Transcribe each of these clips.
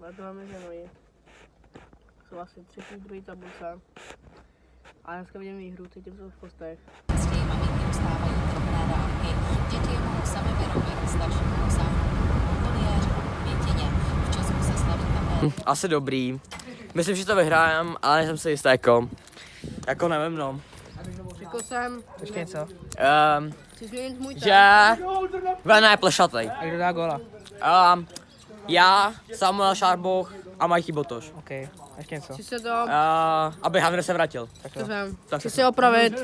Letujeme Genoji. Jsou asi třetí, druhý tabulce. A dneska vidím výhru, teď jsou v postech. Maminky ustávají drobné dávky. Děti je mohou sami vyrobit, starší mohou sáhnout koliéř, květině. V Česku se slaví také. Asi dobrý. Myslím, že to vyhrám, ale nejsem si jistý, jako nevím, no. Řekl jsem, Ještě něco. chci změnit můj Že Vena je plešatej. A kdo dá góla? Já, Samuel Šarboch a Majky Botoš. OK. Ještě něco. Chci se to, Aby Hanner se vrátil. to jsem, Tak chci se- se opravit.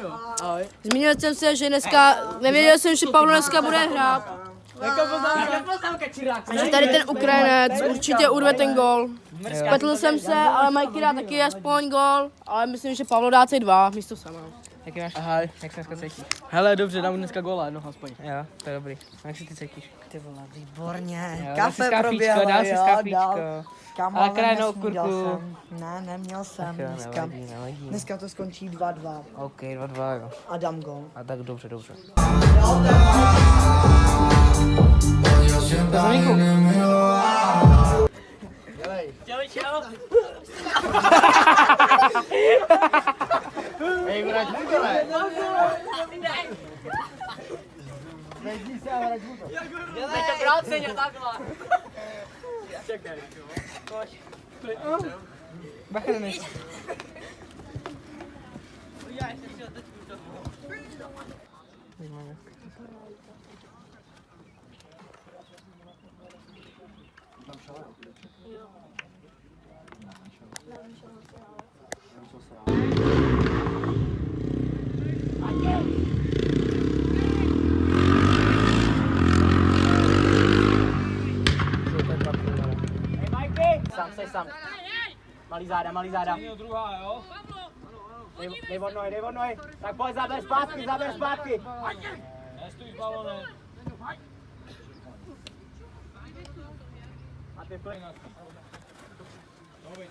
Zmínil jsem se, že dneska, nevěděl jsem, že Pavlo dneska bude hrát. A že tady ten Ukrajinec určitě urve ten gól. Spletl jsem se, ale Majky dá taky aspoň gól, ale myslím, že Pavlo dá C2 místo sama. Jaký máš? Ahoj. Jak se dneska cítíš? Hele, dobře, dám dneska góla, no aspoň. Jo, to je dobrý. A jak se ty cítíš? Ty vole, výborně. Jo, Kafe dal si proběhlo, dal si jo, skápíčko. dal. Kámo, Ale ale krajnou nesnídal kurku. jsem. Ne, neměl jsem Jo, dneska. nevadí. Dneska to skončí 2-2 OK, 2-2, jo. a dám gol. A tak dobře. Ej, vrať mu to, ne? Teď to vráceně, takhle. Čekaj. Bacha, než. Hej, Majky! Sám. Malý záda. Druhá, jo? Dej od nohy. Tak pojď, zaber zpátky. Nestůj s balonem. A ty plň.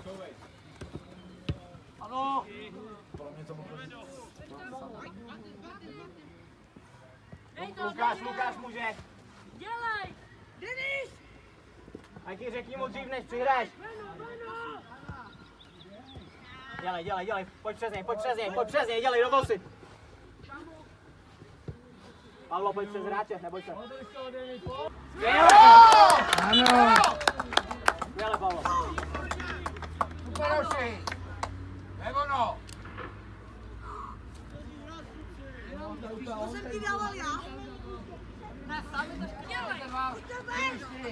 Couvej. Ano! Lukáš může. Dělej! Denis! Majky, řekni mu dřív, než přihraješ. Dělej. Pojď přes něj, dělej do bosy. Pavlo, pojď přes hráče, neboj se. Skvěle! Ano. Skvěle, Pavlo.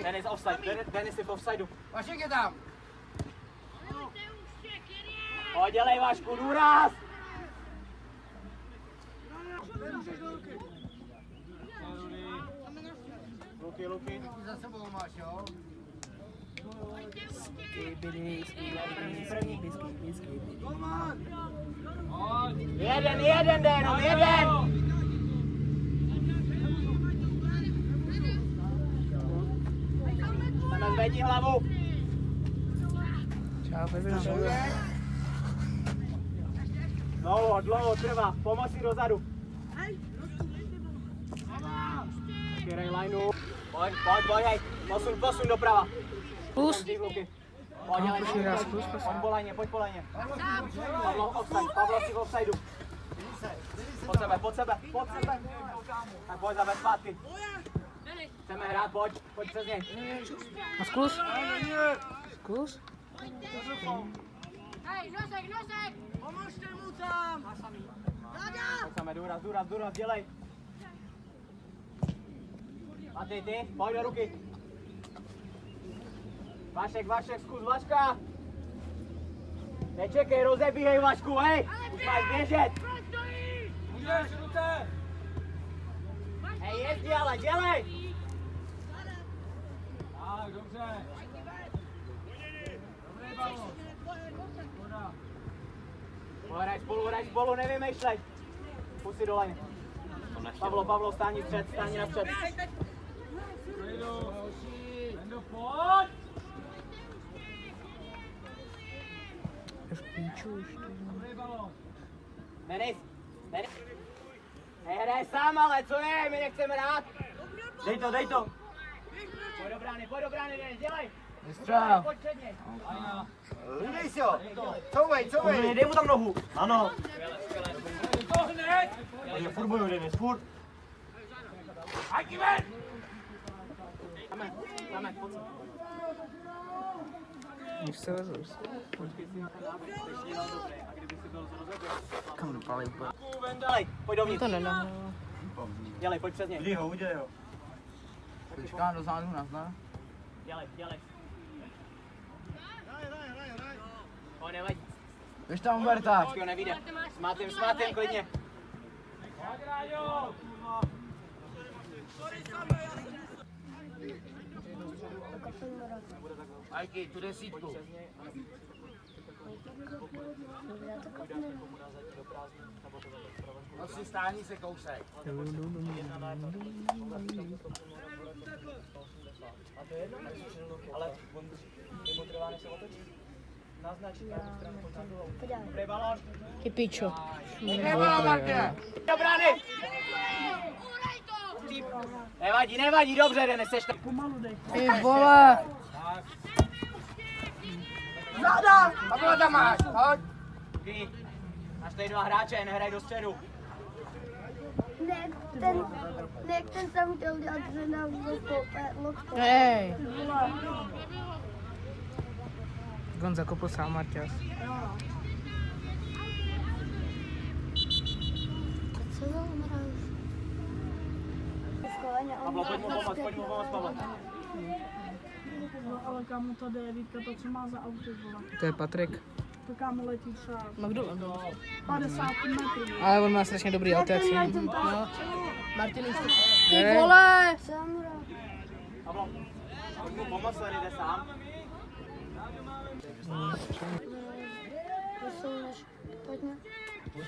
Denis offside, Denis je v offsideu. Vašek je tam. Pojď, dělej, Vašku, důraz! Luky. Za sebou máš, jo? Jeden, jde jenom, jeden! Tam zvedni hlavu. Čau, baby. Dlouho trvá, pomoc si dozadu. Kierej lineu. Pojď, hej, posun doprava. Plus. Pojď, dělej, pojď po lajně. Pavlo si v offsideu. Pod sebe. Tak pojď, zaber zpátky. Chceme hrát, pojď přes něj. A zkus? Zkus? Hej, nosek! Pomožte mu tam! Chceme důraz, dělej. A ty, pojď do ruky. Vašek, zkus Vaška. Nečekej, rozebíhej Vašku, hej. Už máš běžet. Můžeš, ruce. Hej, jezdi, ale dělej. Tak, dobře. Dobrý balon. Hraj spolu, nevymýšlej. Pusy do lajny. Pavlo, stáni na střed. Vendo, pojď! Dobrý balon. Denis. Hej, hraj sám, ale co je? My nechceme hrát. Dej to. Pojď do pojď do brány, Denis, dělej! Vystřel. Pojď před něj! Hlídej si ho! Couvej! Dej mu tam nohu! Ano! Furt bojuj, Denis, furt! Dáme, pojď se. Už se vezou. Kam dopali úplně. Dělej, pojď dovnitř. To nedá. Dělej, pojď přes něj. Udělej ho. Počkám do zádu, nazdar. Dělej. Pojď, nevadí. Běž tam, Huberta. Počkej, nevíde. Smátím, klidně. Ajky, tu desítku. No si stáhni se kousek. Ale on mu trvá, než se otočí. Naznačí pravou stranu, pojď na druhou. Dobrý balón. Ty pičo. Do brány! Nevadí, dobře, Denis, seš tam. Ty vole. Pavlo tam máš, pojď. Máš tady dva hráče, nehraj do středu. Ne, ten jsem chtěl dělat, že nám lokto. Hej. On zakopl sám Marťas. Co za mraz? Pavlo, pojď mu pomoct, Pavlo. No, ale kámo, tady je Vítka, to co má za auto, vole. To je Patrik. To kámo letí třeba McDonald. 50 metrů. Ale on má strašně dobrý auto, jak si. No. Martin už to... Ty vole. Pavlo, pojď mu pomoct, tady jde sám. Pojďme.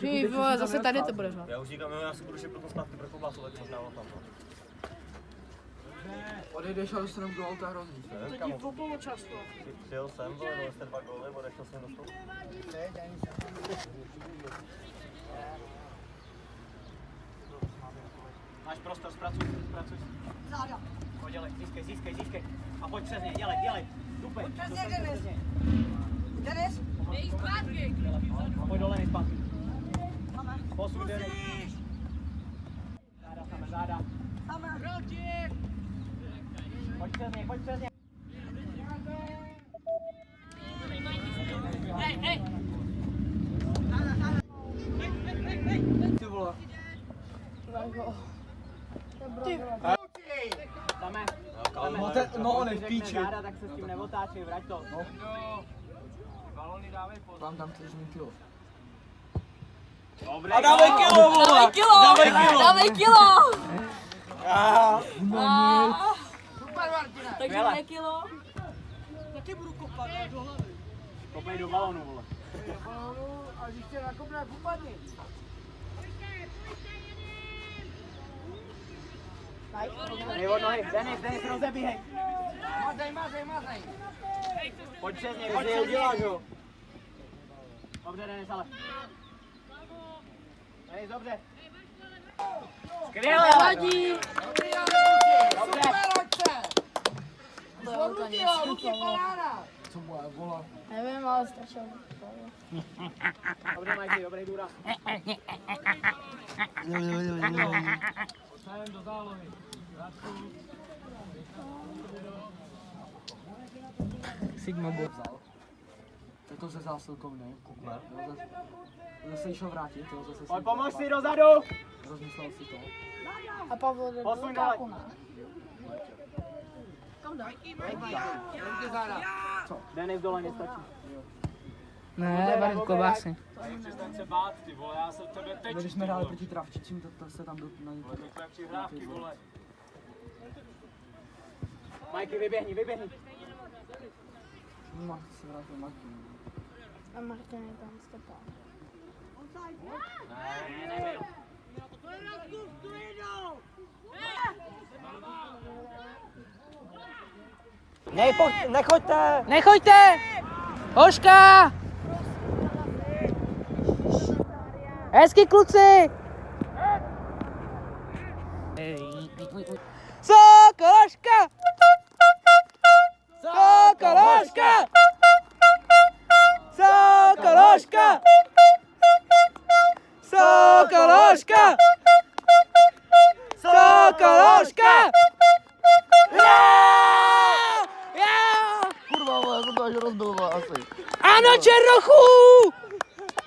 Ty vole, zase tady to bude hrát. Já už říkám, já si budu šipnout to zpátky pro Kovásu, tak možná on tam. Odejdeš a dostanu gól, to je hrozný. To ti po poločasu. Přijel jsem, vole, dali jste 2 góly, odešel jsem do stolu. Máš prostor, zpracuj. Pojď, dělej, získej. A pojď přes něj, dělej. Dupej. Pojď přes něj, Denis. A pojď dole, zpátky. Posuň, Denis. Záda. Pojď přes něj. Ty vole. Dáme. No on je v píči. Záda, tak se s tím neotáčej, vrať to. Mám tam tržní kilo. Dobrý. A dávej kilo, vole! Dávej kilo. Takže ne kilo. Taky budu kopat, ne, do hlavy. Kopej do balonu, vole. A když tě nakopne, jak upadni. Dej od nohy, Denis, rozebíhej. Mazej. Pojď přes něj, uděláš ho. Dobře, Denis, ale. Denis, dobře. Skvěle, Vadí. dobře. Co bude, vole? Nevím, ale stačil. Dobře, Majky, dobrý důraz. Sigma bot vzal. Tak to se zásilkou, ne? Kukne. Zase šel vrátit, jo, zase Pojď, pomož si dozadu. rozmyslel si to. A Pavlo jde do Posuň dole. káku, ne? Denis dole nestačí. Ne, Barit klobásy. Přestaň se bát, ty vole, já jsem tebe teď. Když jsme hráli proti Travčicím, to se tam na ně. To je přihrávky, vole. Majky, vyběhni. No, se vrátil Martin. A Martin je tam stopá. Ne. Nechoďte! Hoška! Hezky, kluci! Sokološka! Sokološka! Sokološka! Sokološka! Sokološka! Kurva, vole, já jsem to až rozbil, vole, asi. Ano, Černochu!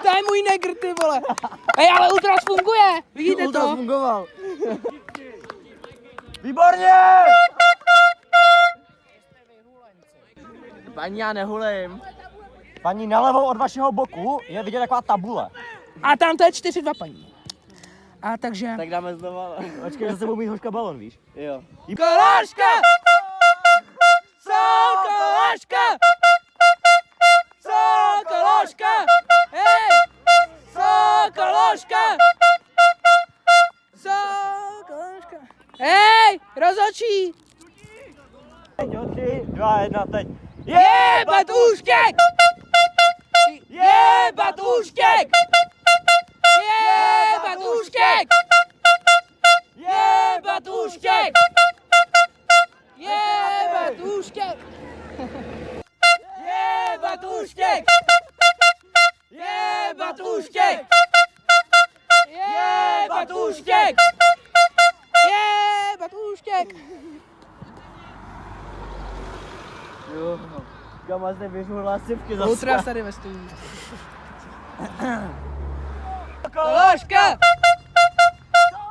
To je můj negr, ty vole. Hej, ale Ultras funguje, vidíte Ultras to? fungoval. Výborně! Paní, já nehulím. Paní, nalevo od vašeho boku je vidět taková tabule. A tam to je 4-2, paní. A takže... Tak dáme znova. Počkej, že se budou mít hořka balon, víš? Jo. Sokološka! Sokološka! Sokološka! Hej! Sokološka! Sokološka! Hej! Rozhodčí! 3, 2, 1, teď. Jebat úštěk! Jebat úštěk! Jebat úštěk! Jebat úštěk! Jebat úštěk! Jebat úštěk! Jebat úštěk! Jebat úštěk! Jebat úštěk! Jo. Gama zde vyřula sypky zase. Ultras tady ve studiu. Sokološka!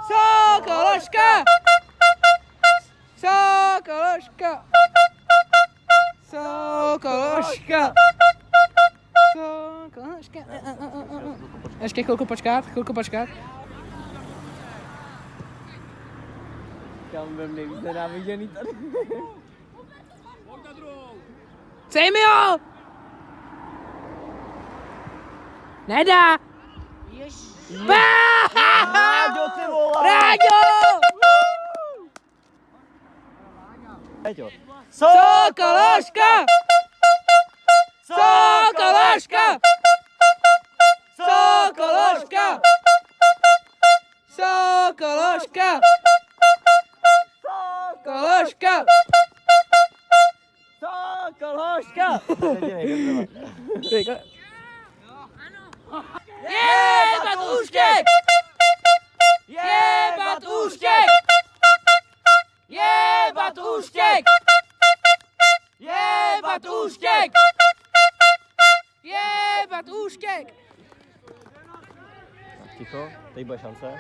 Sokološka! Sokološka! Sokološka! Sokološka! Ještě chvilku počkat, Kam budem nejvíc nenáviděný tady. Cej mi ho! Nedá! Ráďo, ty vole! Ráďo! Peťo. Sokološka! Sokološka! Sokološka! Sokološka! Sokološka! Sokološka! Jebat úštěk! Jebat úštěk! Jebat úštěk! Jebat úštěk! Jebat úštěk! Ticho, teď bude šance.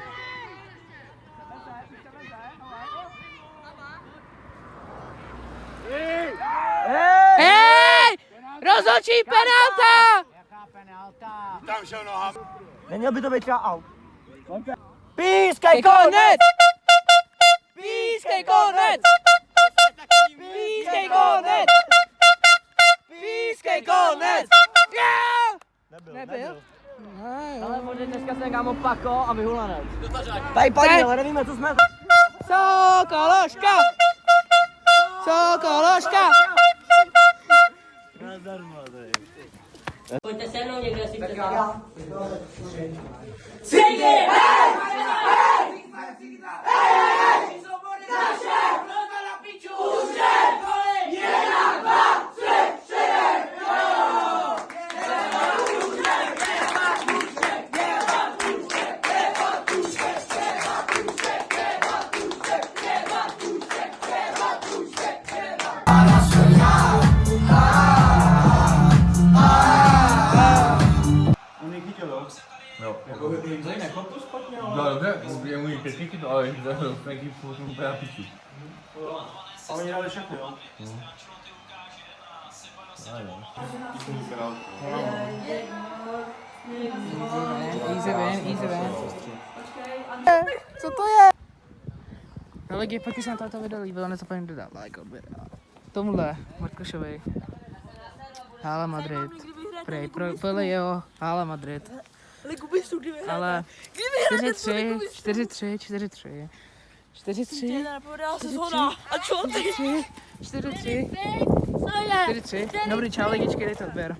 Hej! Rozhodčí penalta! Neměl by to být třeba out. Pískej konec! Pískej konec! Pískej konec! Pískej konec! Nebyl? Ale možná dneska se kámo pako a vyhulanec. Tady paní, ale nevíme, co jsme. Sokološka! Sokološka! Pojďte se mnou někde si chcete. No dobře, je můj pětníky to, ale Franky potom úplně na piču. A oni dali všechny, jo? Easy win. Co to je? No lidi, pokud se na toto video líbilo, nezapomeňte dodat like, odběr a tomuhle Markošovi. Hala Madrid. Prej, pojďle jeho Hala Madrid. Ale 4-3, 4-3, 4-3. 4-3. 4-3. Dobrý, čau lidičky, dejte odběr.